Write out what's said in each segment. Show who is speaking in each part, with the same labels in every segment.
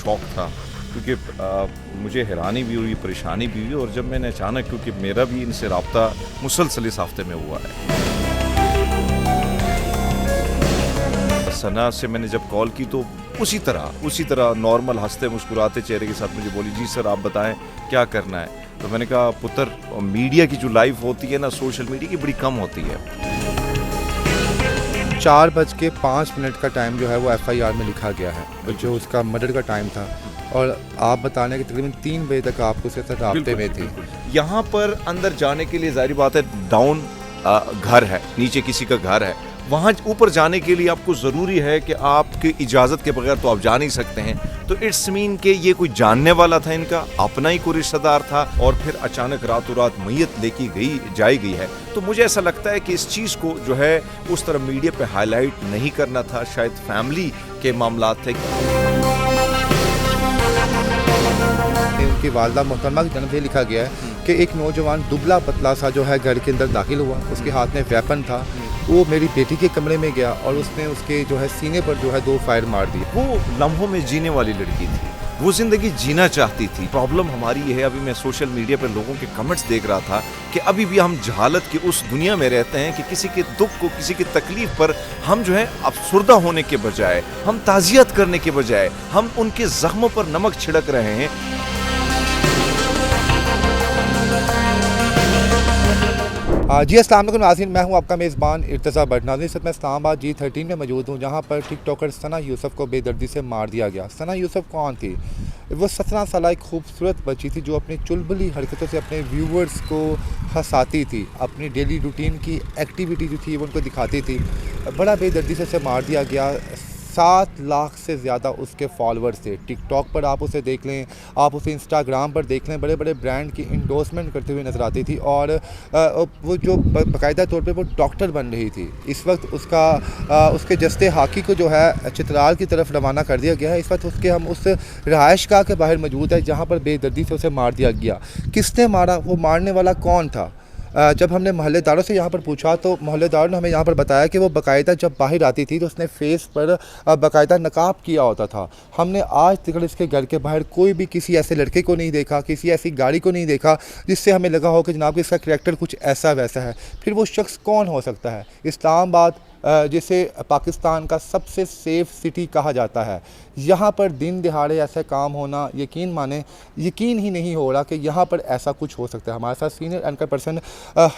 Speaker 1: शौक था, क्योंकि मुझे हैरानी भी हुई, परेशानी भी हुई। और जब मैंने अचानक, क्योंकि मेरा भी इनसे रब्ता मुसलसल इस हफ्ते में हुआ है, सना से मैंने जब कॉल की तो उसी तरह नॉर्मल हंसते मुस्कुराते चेहरे के साथ मुझे बोली, जी सर आप बताएं क्या करना है। तो मैंने कहा पुत्र, मीडिया की जो लाइफ होती है ना, सोशल मीडिया की बड़ी कम होती है।
Speaker 2: 4:05 का टाइम जो है वो FIR में लिखा गया है, जो उसका मर्डर का टाइम था। और आप बताने कि तकरीबन 3 बजे तक आप उसके साथ राब्ते में थे।
Speaker 1: यहाँ पर अंदर जाने के लिए जाहिर बात है डाउन घर है, नीचे किसी का घर है, वहाँ ऊपर जाने के लिए आपको ज़रूरी है कि आपकी इजाज़त के बगैर तो आप जा नहीं सकते हैं। तो इट्स मीन कि ये कोई जानने वाला था, इनका अपना ही कोई रिश्तेदार था, और फिर अचानक रातों रात मैयत लेके जाई गई है। तो मुझे ऐसा लगता है कि इस चीज़ को जो है उस तरह मीडिया पे हाईलाइट नहीं करना था, शायद फैमिली के मामला थे।
Speaker 2: उनकी वालदा मोहतरमा की जन्म से लिखा गया है कि एक नौजवान दुबला पतला सा जो है घर के अंदर दाखिल हुआ, उसके हाथ में वेपन था, वो मेरी बेटी के कमरे में गया और उसने उसके जो है सीने पर जो है 2 फायर मार दिए।
Speaker 1: वो लम्हों में जीने वाली लड़की थी, वो जिंदगी जीना चाहती थी। प्रॉब्लम हमारी ये है, अभी मैं सोशल मीडिया पर लोगों के कमेंट्स देख रहा था कि अभी भी हम जहालत की उस दुनिया में रहते हैं कि किसी के दुख को, किसी की तकलीफ पर हम जो है अफसुर्दा होने के बजाय, हम ताज़ियत करने के बजाय, हम उनके जख्मों पर नमक छिड़क रहे हैं।
Speaker 2: जी अस्सलाम वालेकुम नाज़रीन, मैं हूं आपका मेज़बान इर्तज़ा भट्ट। नाज़रीन इस वक्त मैं इस्लामाबाद G13 में मौजूद हूं, जहां पर टिकटॉकर सना यूसुफ को बेदर्दी से मार दिया गया। सना यूसुफ कौन थी? वो 17 साल एक खूबसूरत बच्ची थी जो अपनी चुलबुली हरकतों से अपने व्यूवर्स को हंसाती थी, अपनी डेली रूटीन की एक्टिविटी जो थी वो उनको दिखाती थी। बड़ा बेदर्दी से उसे मार दिया गया। 7 लाख से ज़्यादा उसके फॉलोअर्स थे। टिकटॉक पर आप उसे देख लें, आप उसे इंस्टाग्राम पर देख लें, बड़े बड़े ब्रांड की इंडोर्समेंट करते हुए नज़र आती थी। और वो जो बाकायदा तौर पे वो डॉक्टर बन रही थी। इस वक्त उसके जस्ते हाकी को जो है चित्राल की तरफ रवाना कर दिया गया है। इस वक्त हम उस रहायशगाह के बाहर मौजूद है जहाँ पर बेदर्दी से उसे मार दिया गया। किसने मारा, वो मारने वाला कौन था? जब हमने मोहल्लेदारों से यहाँ पर पूछा तो मोहल्लेदारों ने हमें यहाँ पर बताया कि वो बाकायदा जब बाहर आती थी तो उसने फेस पर बाकायदा नकाब किया होता था। हमने आज तक इसके घर के बाहर कोई भी किसी ऐसे लड़के को नहीं देखा, किसी ऐसी गाड़ी को नहीं देखा जिससे हमें लगा हो कि जनाब इसका करैक्टर कुछ ऐसा वैसा है। फिर वो शख्स कौन हो सकता है? इस्लामाबाद जिसे पाकिस्तान का सबसे सेफ़ सिटी कहा जाता है, यहाँ पर दिन दिहाड़े ऐसा काम होना, यकीन ही नहीं हो रहा कि यहाँ पर ऐसा कुछ हो सकता है। हमारे साथ senior anchor person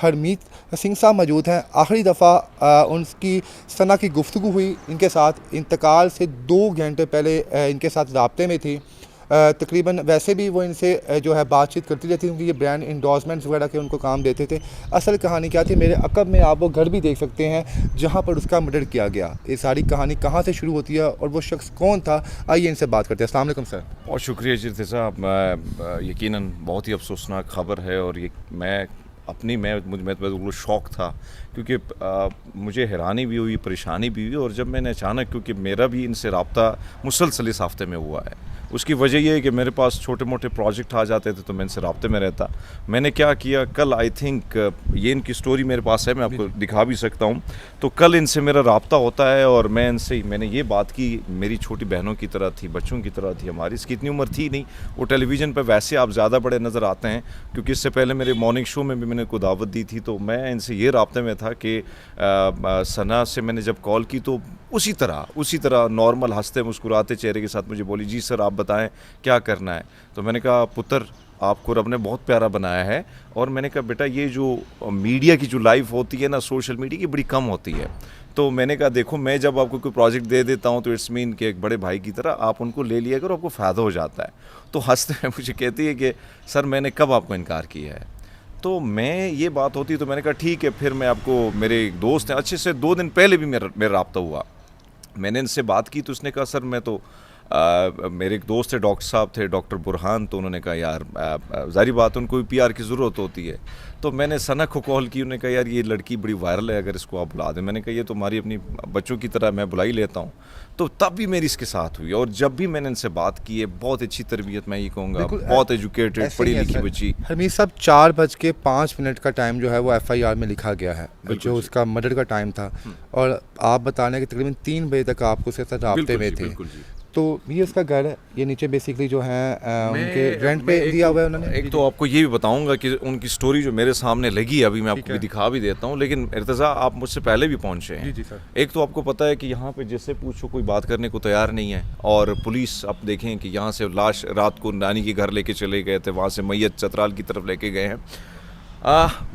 Speaker 2: Harmeet Singh साहब मौजूद हैं। आखिरी दफ़ा उनकी सना की गुफ्तगू हुई, इनके साथ इंतकाल से 2 घंटे पहले इनके साथ राब्ते में थी। तकरीबन वैसे भी वो इनसे जो है बातचीत करती रहती क्योंकि ये ब्रांड इंडोर्समेंट्स वगैरह के उनको काम देते थे। असल कहानी क्या थी, मेरे अकब में आप वो घर भी देख सकते हैं जहाँ पर उसका मर्डर किया गया। ये सारी कहानी कहाँ से शुरू होती है और वो शख्स कौन था, आइए इनसे बात करते हैं। अस्सलाम वालेकुम सर।
Speaker 1: बहुत शुक्रिया जिरते साहब। यकीनन बहुत ही अफसोसनाक ख़बर है, और ये मैं तो बिल्कुल शौक था, क्योंकि मुझे हैरानी भी हुई, परेशानी भी हुई। और जब मैंने अचानक, क्योंकि मेरा भी इनसे रब्ता मुसलसल इस हफ्ते में हुआ है, उसकी वजह यह है कि मेरे पास छोटे मोटे प्रोजेक्ट आ जाते थे तो मैं इनसे रब्ते में रहता। मैंने क्या किया, कल आई थिंक ये इनकी स्टोरी मेरे पास है, मैं आपको दिखा भी सकता हूँ। तो कल इनसे मेरा रब्ता होता है और मैंने ये बात की, मेरी छोटी बहनों की तरह थी, बच्चों की तरह थी। हमारी इसकी इतनी उम्र थी नहीं। वो टेलीविज़न पर वैसे आप ज़्यादा बड़े नज़र आते हैं, क्योंकि इससे पहले मेरे मॉर्निंग शो में भी मैंने को दावत दी थी। तो मैं इनसे ये रब्ते में था कि सना से मैंने जब कॉल की तो उसी तरह नॉर्मल हंसते मुस्कुराते चेहरे के साथ मुझे बोली, जी सर आप बताएं क्या करना है। तो मैंने कहा पुत्र, आपको रब ने बहुत प्यारा बनाया है। और मैंने कहा बेटा, ये जो मीडिया की जो लाइफ होती है ना, सोशल मीडिया की बड़ी कम होती है। तो मैंने कहा देखो, मैं जब आपको कोई प्रोजेक्ट दे देता हूँ तो इट्स मीन कि एक बड़े भाई की तरह आप उनको ले लिया करो, आपको फ़ायदा हो जाता है। तो हंसते हुए मुझे कहती है कि सर मैंने कब आपको इनकार किया है। तो मैं ये बात होती तो मैंने कहा ठीक है, फिर मैं आपको, मेरे एक दोस्त हैं, अच्छे से 2 दिन पहले भी मेरा रब्ता हुआ, मैंने इनसे बात की। तो उसने कहा सर मैं तो मेरे एक दोस्त थे, डॉक्टर साहब थे, डॉक्टर बुरहान। तो उन्होंने कहा यार ज़ाहिर बात उनको भी PR की ज़रूरत होती है। तो मैंने सना को कॉल की, उन्होंने कहा यार ये लड़की बड़ी वायरल है, अगर इसको आप बुला दें। मैंने कहा ये तो हमारी अपनी बच्चों की तरह, मैं बुला ही लेता हूँ। तो तब भी मेरी इसके साथ हुई, और जब भी मैंने इनसे बात की है, बहुत अच्छी तरबियत, मैं ये कहूँगा बहुत एजुकेटेड, पढ़ी लिखी बच्ची।
Speaker 2: हरमीत साहब 4:05 का टाइम जो है वो FIR में लिखा गया है, जो उसका मर्डर का टाइम था। और आप बताने कि तकरीबन 3 बजे तक आप उसके साथ राब्ते में थे। तो ये उसका घर है, ये नीचे बेसिकली जो है उनके रेंट पे
Speaker 1: एक
Speaker 2: दिया
Speaker 1: तो-
Speaker 2: हुआ है उन्होंने।
Speaker 1: एक तो आपको ये भी बताऊंगा कि उनकी स्टोरी जो मेरे सामने लगी है, अभी मैं
Speaker 2: ठीक
Speaker 1: आपको
Speaker 2: है।
Speaker 1: भी दिखा भी देता हूँ, लेकिन इर्तज़ा आप मुझसे पहले भी पहुँचे हैं।
Speaker 2: जी जी सर।
Speaker 1: एक तो आपको पता है कि यहाँ पे जिससे पूछो कोई बात करने को तैयार नहीं है, और पुलिस आप देखें कि यहाँ से लाश रात को नानी के घर लेके चले गए थे, वहाँ से मैयत चतराल की तरफ लेके गए हैं।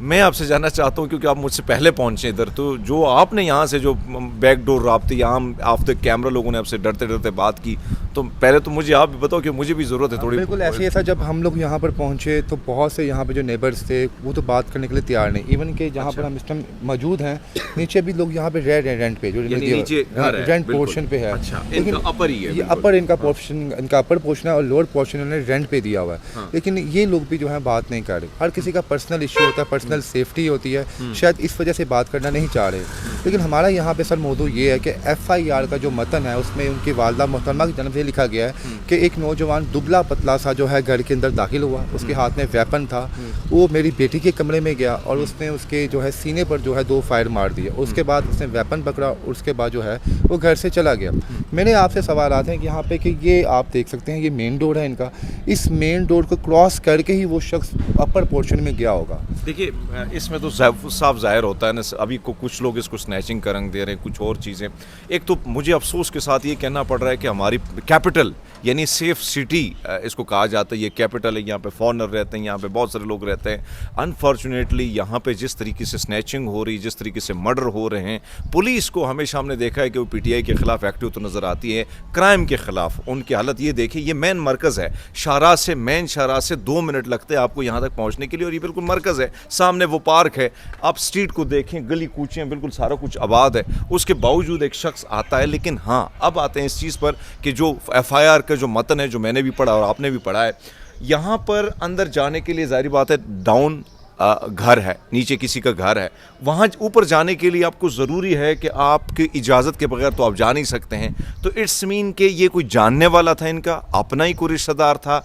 Speaker 1: मैं आपसे जानना चाहता हूँ, क्योंकि आप मुझसे पहले पहुँचे इधर, तो जो आपने यहाँ से जो बैक डोर राब्ते यहाँ ऑफ द कैमरा लोगों ने आपसे डरते डरते बात की, तो पहले तो मुझे आप भी बताओ कि मुझे भी ज़रूरत है थोड़ी।
Speaker 2: बिल्कुल ऐसे ही ऐसा, जब हम लोग यहाँ पर पहुँचे तो बहुत से यहाँ पे जो नेबर्स थे वो तो बात करने के लिए तैयार नहीं। इवन कि जहाँ पर हम इस टाइम मौजूद हैं, नीचे भी लोग यहाँ पे रह रहे हैं रेंट पे, जो
Speaker 1: यानी नीचे घर है,
Speaker 2: रेंट
Speaker 1: बिल्कुल।
Speaker 2: पोर्शन पे है।
Speaker 1: अच्छा,
Speaker 2: लेकिन
Speaker 1: इनका अपर ही है,
Speaker 2: ये
Speaker 1: बिल्कुल।
Speaker 2: अपर इनका पोर्शन, इनका अपर पोर्शन है और लोअर पोर्शन उन्होंने रेंट पे दिया हुआ है।
Speaker 1: हाँ।
Speaker 2: लेकिन ये लोग भी जो है बात नहीं कर रहे। हर किसी का पर्सनल इशू होता है, पर्सनल सेफ्टी होती है, शायद इस वजह से बात करना नहीं चाह रहे। लेकिन हमारा यहाँ पे सर मौजूद ये है कि FIR का जो मतन है उसमें उनकी वालदा मोहतरमा की जन्म से लिखा गया है कि एक नौजवान दुबला पतला सा जो है घर के अंदर दाखिल हुआ, उसके हाथ में वेपन था, वो मेरी बेटी के कमरे में गया और उसने उसके जो है सीने पर जो है 2 फायर मार दिए। उसके बाद उसने वेपन पकड़ा और उसके बाद जो है वो घर से चला गया। मेरे आपसे सवाल आते हैं कि यहाँ पे कि ये आप देख सकते हैं ये मेन डोर है इनका, इस मेन डोर को क्रॉस करके ही वो शख्स अपर पोर्शन में गया होगा।
Speaker 1: देखिए, इसमें तो साफ जाहिर होता है ना, अभी को कुछ लोग इसको स्नैचिंग का रंग दे रहे हैं, कुछ और चीज़ें। एक तो मुझे अफसोस के साथ ये कहना पड़ रहा है कि हमारी कैपिटल यानी सेफ सिटी इसको कहा जाता है, ये कैपिटल है, यहाँ पे फॉरेनर रहते हैं, यहाँ पे बहुत सारे लोग रहते हैं। अनफॉर्चुनेटली यहाँ पे जिस तरीके से स्नैचिंग हो रही, जिस तरीके से मर्डर हो रहे हैं, पुलिस को हमेशा हमने देखा है कि वो PTI के खिलाफ एक्टिव तो नज़र आती है, क्राइम के खिलाफ उनकी हालत ये देखिए, ये मेन मरकज़ है शाहराह से, मेन शाहराह से 2 मिनट लगते हैं आपको यहाँ तक पहुँचने के लिए, और ये बिल्कुल मरकज़ है, सामने वो पार्क है, आप स्ट्रीट को देखें, गली कूचे हैं, बिल्कुल सारा कुछ आबाद है, उसके बावजूद एक शख्स आता है। लेकिन हाँ, अब आते हैं इस चीज़ पर कि जो FIR का जो मतन है, जो मैंने भी पढ़ा और आपने भी पढ़ा है, यहाँ पर अंदर जाने के लिए जाहिर बात है डाउन घर है, नीचे किसी का घर है, वहाँ ऊपर जाने के लिए आपको ज़रूरी है कि आपकी इजाज़त के बगैर तो आप जा नहीं सकते हैं। तो इट्स मीन के ये कोई जानने वाला था, इनका अपना ही कोई रिश्तेदार था,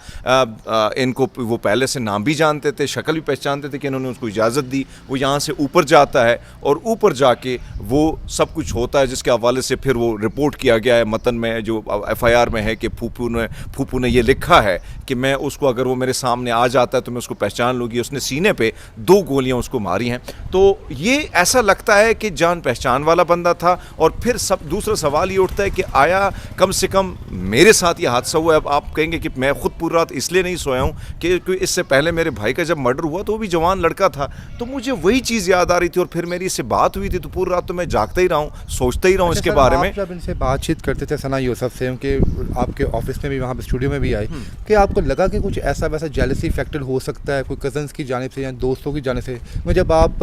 Speaker 1: इनको वो पहले से नाम भी जानते थे, शक्ल भी पहचानते थे कि इन्होंने उसको इजाज़त दी, वो यहाँ से ऊपर जाता है और ऊपर जाके वो सब कुछ होता है, जिसके हवाले से फिर वो रिपोर्ट किया गया है मतन में, जो FIR में है कि फूफू ने ये लिखा है कि मैं उसको, अगर वो मेरे सामने आ जाता है तो मैं उसको पहचान लूँगी। उसने सीने पे 2 गोलियां उसको मारी हैं। तो ये ऐसा लगता है कि जान पहचान वाला बंदा था। और फिर दूसरा सवाल ये उठता है कि आया कम से कम मेरे साथ ये हादसा हुआ है। अब आप कहेंगे कि मैं खुद पूरी रात इसलिए नहीं सोया हूँ कि इससे पहले मेरे भाई का जब मर्डर हुआ तो वो भी जवान लड़का था, तो मुझे वही चीज़ याद आ रही थी और फिर मेरी इससे बात हुई थी, तो पूरी रात तो मैं जागता ही रहा हूँ, सोचता ही रहा हूँ इसके बारे में।
Speaker 2: जब इनसे बातचीत करते थे सना यूसुफ से, उनके आपके ऑफिस में भी, वहाँ पे स्टूडियो में भी आए, कि आपको लगा कि कुछ ऐसा वैसा जेलसी फैक्टर हो सकता है कोई कज़न्स की जानिब से या दोस्तों की जानिब से? मैं जब आप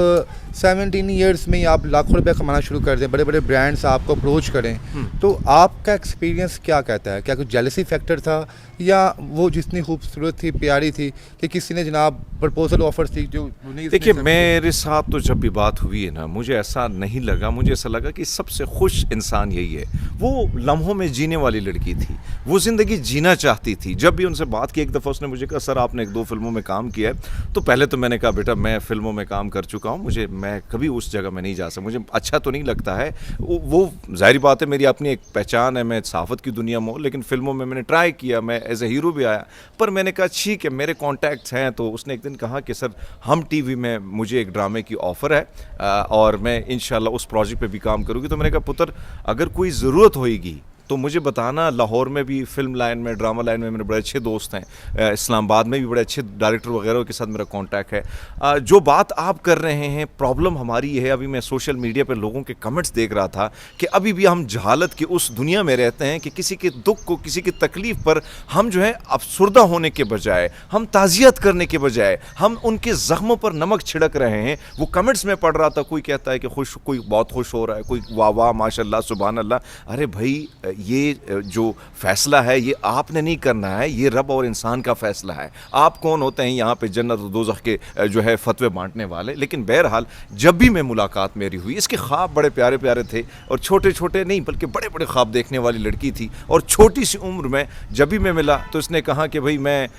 Speaker 2: 17 ईयर्स में ही आप लाखों रुपए कमाना शुरू कर दें, बड़े बड़े ब्रांड्स आपको अप्रोच करें, तो आपका एक्सपीरियंस क्या कहता है? क्या कुछ जेलसी फैक्टर था या वो जितनी खूबसूरत थी, प्यारी थी, कि किसी ने जनाब प्रपोजल ऑफर्स थी जो नहीं?
Speaker 1: देखिए, मेरे साथ तो जब भी बात हुई है ना, मुझे ऐसा नहीं लगा, मुझे ऐसा लगा कि सबसे खुश इंसान यही है। वो लम्हों में जीने वाली लड़की थी, वो ज़िंदगी जीना चाहती थी। जब भी उनसे बात की, एक दफ़ा उसने मुझे कहा, सर आपने 1-2 फिल्मों में काम किया है। तो पहले तो मैंने कहा, बेटा मैं फिल्मों में काम कर चुका हूँ, मैं कभी उस जगह में नहीं जा सकता, मुझे अच्छा तो नहीं लगता है। वो ज़ाहिर बात है, मेरी अपनी एक पहचान है, मैं सहाफ़त की दुनिया में हूँ, लेकिन फिल्मों में मैंने ट्राई किया, मैं एज ए हीरो भी आया। पर मैंने कहा ठीक है, मेरे कॉन्टैक्ट्स हैं। तो उसने एक दिन कहा कि सर हम TV में, मुझे एक ड्रामे की ऑफ़र है और मैं इंशाल्लाह उस प्रोजेक्ट पे भी काम करूँगी। तो मैंने कहा, पुत्र अगर कोई ज़रूरत होएगी तो मुझे बताना। लाहौर में भी फिल्म लाइन में, ड्रामा लाइन में मेरे बड़े अच्छे दोस्त हैं, इस्लामाबाद में भी बड़े अच्छे डायरेक्टर वगैरह के साथ मेरा कांटेक्ट है। जो बात आप कर रहे हैं, प्रॉब्लम हमारी ये है, अभी मैं सोशल मीडिया पर लोगों के कमेंट्स देख रहा था कि अभी भी हम जहालत की उस दुनिया में रहते हैं कि किसी के दुख को, किसी की तकलीफ़ पर हम जो है अफसुर्दा होने के बजाय, हम ताज़ियत करने के बजाय हम उनके ज़ख्मों पर नमक छिड़क रहे हैं। वो कमेंट्स में पढ़ रहा था, कोई कहता है कि खुश, कोई बहुत खुश हो रहा है, कोई वाह वाह माशाल्लाह सुभान अल्लाह। अरे भाई, ये जो फैसला है ये आपने नहीं करना है, ये रब और इंसान का फैसला है। आप कौन होते हैं यहाँ पे जन्नत और दोज़ख के जो है फतवे बांटने वाले? लेकिन बहरहाल जब भी मैं मुलाकात मेरी हुई, इसके ख्वाब बड़े प्यारे प्यारे थे और छोटे छोटे नहीं बल्कि बड़े बड़े ख्वाब देखने वाली लड़की थी। और छोटी सी उम्र में जब भी मैं मिला तो इसने कहा कि भाई मैं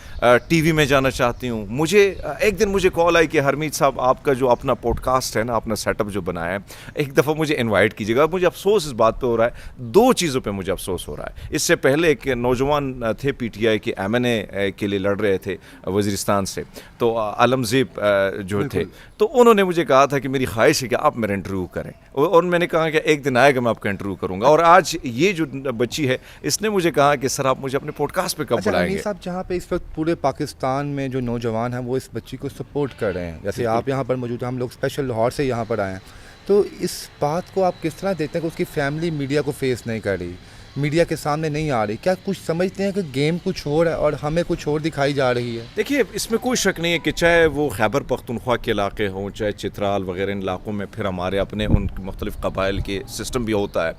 Speaker 1: TV में जाना चाहती हूँ। मुझे एक दिन मुझे कॉल आई कि हरमीत साहब, आपका जो अपना पॉडकास्ट है ना, अपना सेटअप जो बनाया है, एक दफ़ा मुझे इन्वाइट कीजिएगा। मुझे अफसोस इस बात पर हो रहा है, 2 चीज़ों पर मुझे मुझे अफसोस हो रहा है। इससे पहले एक नौजवान थे पीटीआई के एमएनए के लिए लड़ रहे थे वज़ीरिस्तान से, तो आलमज़ेब जो थे, तो उन्होंने मुझे कहा था कि मेरी ख्वाहिश है कि आप मेरा इंटरव्यू करें, और मैंने कहा कि एक दिन आएगा मैं आपका इंटरव्यू करूंगा। और आज ये जो बच्ची है इसने मुझे कहा कि सर आप मुझे अपने पॉडकास्ट पे कब
Speaker 2: अच्छा
Speaker 1: बुलाएंगे।
Speaker 2: अमीर साहब, जहाँ पे इस वक्त पूरे पाकिस्तान में जो नौजवान हैं वो इस बच्ची को सपोर्ट कर रहे हैं, जैसे आप यहाँ पर मौजूद हैं, हम लोग स्पेशल लाहौर से यहाँ पर आए हैं, तो इस बात को आप किस तरह देखते हैं कि उसकी फैमिली मीडिया को फेस नहीं कर रही, मीडिया के सामने नहीं आ रही? क्या कुछ समझते हैं कि गेम कुछ और है और हमें कुछ और दिखाई जा रही है?
Speaker 1: देखिए, इसमें कोई शक नहीं है कि चाहे वो खैबर पख्तूनख्वा के इलाके हों, चाहे चित्राल वगैरह इन इलाकों में फिर हमारे अपने उन मुख्तलिफ़ कबाइल के सिस्टम भी होता है,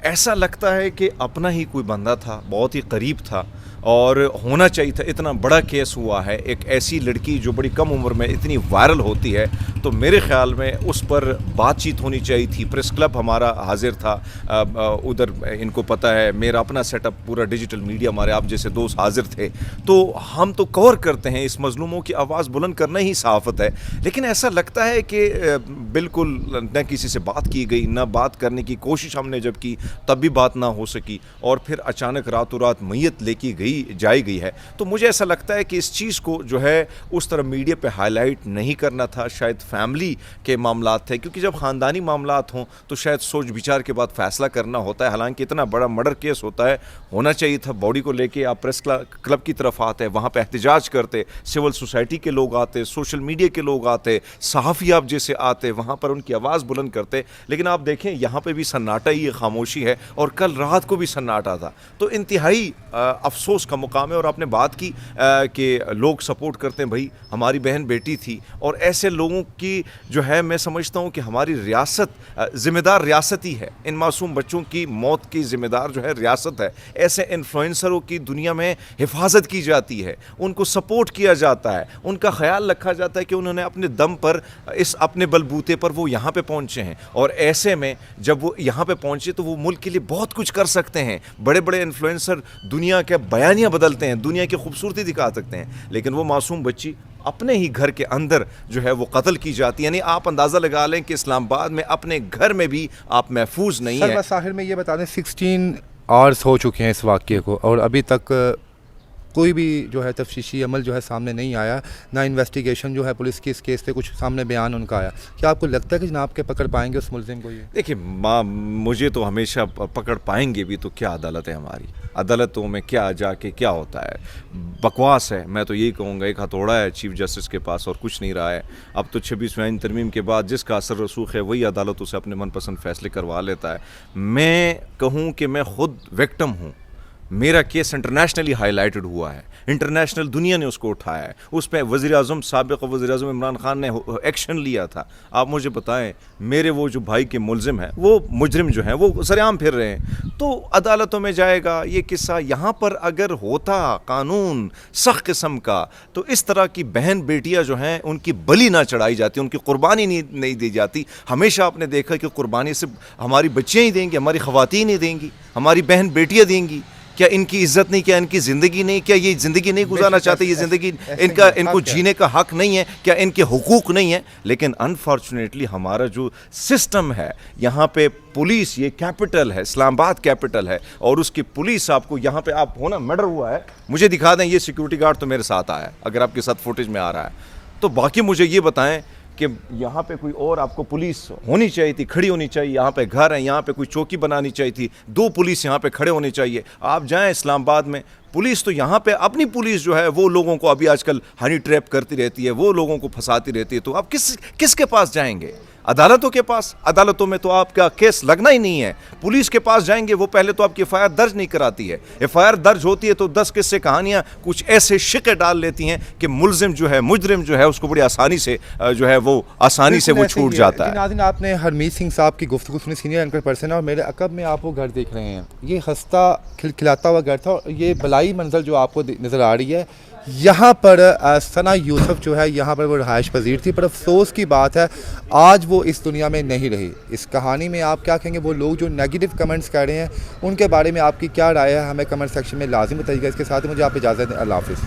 Speaker 1: ऐसा लगता है कि अपना ही कोई बंदा था, बहुत ही करीब था और होना चाहिए था। इतना बड़ा केस हुआ है, एक ऐसी लड़की जो बड़ी कम उम्र में इतनी वायरल होती है, तो मेरे ख़्याल में उस पर बातचीत होनी चाहिए थी। प्रेस क्लब हमारा हाजिर था, उधर इनको पता है मेरा अपना सेटअप पूरा डिजिटल मीडिया, हमारे आप जैसे दोस्त हाजिर थे, तो हम तो कवर करते हैं, इस मजलूमों की आवाज़ बुलंद करना ही सहाफ़त है। लेकिन ऐसा लगता है कि बिल्कुल न किसी से बात की गई, न बात करने की कोशिश हमने जब की तब भी बात ना हो सकी, और फिर अचानक रातों रात मैयत लेके जाई गई है। तो मुझे ऐसा लगता है कि इस चीज़ को जो है उस तरह मीडिया पे हाईलाइट नहीं करना था। शायद फैमिली के मामलात थे, क्योंकि जब ख़ानदानी मामलात हों तो शायद सोच विचार के बाद फ़ैसला करना होता है। हालांकि इतना बड़ा मर्डर केस होता है, होना चाहिए था बॉडी को लेके आप प्रेस क्लब की तरफ आते, वहाँ पे एहतजाज करते, सिविल सोसाइटी के लोग आते, सोशल मीडिया के लोग आते, सहाफ़ी आप जैसे आते, वहाँ पर उनकी आवाज़ बुलंद करते। लेकिन आप देखें यहाँ पे भी सन्नाटा ही, खामोशी है, और कल रात को भी सन्नाटा था। तो इंतहाई अफसोस का मुकाम है। और आपने बात की कि लोग सपोर्ट करते हैं, भाई हमारी बहन बेटी थी, और ऐसे लोगों की जो है मैं समझता हूँ कि हमारी रियासत ज़िम्मेदार रियासत ही है। इन मासूम बच्चों की मौत की ज़िम्मेदार जो है रियासत है। ऐसे इन्फ्लुएंसरों की दुनिया में हिफाजत की जाती है, उनको सपोर्ट किया जाता है, उनका ख्याल रखा जाता है कि उन्होंने अपने दम पर, इस अपने बलबूते पर वो यहाँ पे पहुँचे हैं, और ऐसे में जब वो यहाँ पे पहुँचे तो वो मुल्क के लिए बहुत कुछ कर सकते हैं। बड़े बड़े इन्फ्लुएंसर दुनिया के बयानियाँ बदलते हैं, दुनिया की खूबसूरती दिखा सकते हैं, लेकिन वो मासूम बच्ची अपने ही घर के अंदर जो है वो कत्ल की जाती है। यानी आप अंदाज़ा लगा लें कि इस्लामाबाद में अपने घर में भी आप महफूज नहीं है।
Speaker 2: साहिर में ये बता दें 16 आवर्स हो चुके हैं इस वाक़े को, और अभी तक कोई भी जो है तफ्तीशी अमल जो है सामने नहीं आया, ना इन्वेस्टिगेशन जो है पुलिस की इस केस पे कुछ सामने बयान उनका आया। क्या आपको लगता है कि जनाब के पकड़ पाएंगे उस मुलजिम को? ये
Speaker 1: देखिए, मुझे तो हमेशा पकड़ पाएंगे भी, तो क्या अदालत है हमारी, अदालतों में क्या जाके क्या होता है, बकवास है। मैं तो यही कहूँगा, एक हथौड़ा है चीफ जस्टिस के पास और कुछ नहीं रहा है। अब तो 26वें आईन तरमीम के बाद जिसका असर रसूख है वही अदालतों से अपने मनपसंद फैसले करवा लेता है। मैं कहूँ कि मैं खुद विक्टिम हूँ, मेरा केस इंटरनेशनली हाईलाइटेड हुआ है, इंटरनेशनल दुनिया ने उसको उठाया है, उस पर वज़ीर-ए-आज़म, साबिक़ वज़ीर-ए-आज़म इमरान खान ने एक्शन लिया था। आप मुझे बताएं, मेरे वो जो भाई के मुलजिम हैं, वो मुजरिम जो हैं, वो सरेआम फिर रहे हैं, तो अदालतों में जाएगा ये किस्सा। यहाँ पर अगर होता कानून सख्त किस्म का, तो इस तरह की बहन बेटियाँ जो हैं उनकी बलि ना चढ़ाई जाती, उनकी कुर्बानी नहीं दी जाती। हमेशा आपने देखा कि कुर्बानी सिर्फ हमारी बच्चियाँ ही देंगी, हमारी ख़वातीन ही देंगी, हमारी बहन बेटियाँ देंगी। क्या इनकी इज्जत नहीं, क्या इनकी ज़िंदगी नहीं, क्या ये ज़िंदगी नहीं गुजारना चाहते, ये ज़िंदगी इनको जीने का हक नहीं है, क्या इनके हुकूक नहीं है? लेकिन अनफॉर्चुनेटली हमारा जो सिस्टम है, यहाँ पे पुलिस, ये कैपिटल है, इस्लामाबाद कैपिटल है, और उसकी पुलिस आपको यहाँ पे आप होना मर्डर हुआ है, मुझे दिखा दें, ये सिक्योरिटी गार्ड तो मेरे साथ आया, अगर आपके साथ फुटेज में आ रहा है तो बाकी मुझे ये बताएं कि यहाँ पे कोई और आपको पुलिस होनी चाहिए थी, खड़ी होनी चाहिए। यहाँ पे घर है, यहाँ पे कोई चौकी बनानी चाहिए थी, 2 पुलिस यहाँ पे खड़े होने चाहिए। आप जाएं इस्लामाबाद में, पुलिस तो यहाँ पे अपनी पुलिस जो है वो लोगों को अभी आजकल हनी ट्रैप करती रहती है, वो लोगों को फंसाती रहती है। तो आप किसके पास जाएंगे? अदालतों के पास। अदालतों में तो आपका केस लगना ही नहीं है। पुलिस के पास जाएंगे, वो पहले तो आपकी एफआईआर दर्ज नहीं कराती है। एफआईआर दर्ज होती है तो 10 किस्से कहानियाँ कुछ ऐसे शिक्के डाल लेती हैं कि मुलजिम जो है, मुजरिम जो है, उसको बड़ी आसानी से जो है वो आसानी से वो छूट जाता है।
Speaker 2: नाज़रीन, आपने हरमीत सिंह साहब की गुफ्तगू सुनी, सीनियर एंकर पर्सन है, और मेरे अकब में आप वो घर देख रहे हैं। ये हंसता खिलखिलाता हुआ घर था, और ये बलाई मंजर जो आपको नज़र आ रही है, यहाँ पर सना यूसुफ जो है यहाँ पर वो रहायश पजीर थी, पर अफसोस की बात है आज वो इस दुनिया में नहीं रही। इस कहानी में आप क्या कहेंगे? वो लोग जो नेगेटिव कमेंट्स कर रहे हैं उनके बारे में आपकी क्या राय है? हमें कमेंट सेक्शन में लाजिम बताइएगा। इसके साथ ही मुझे आप इजाज़त दें। अल्लाह हाफ़िज़।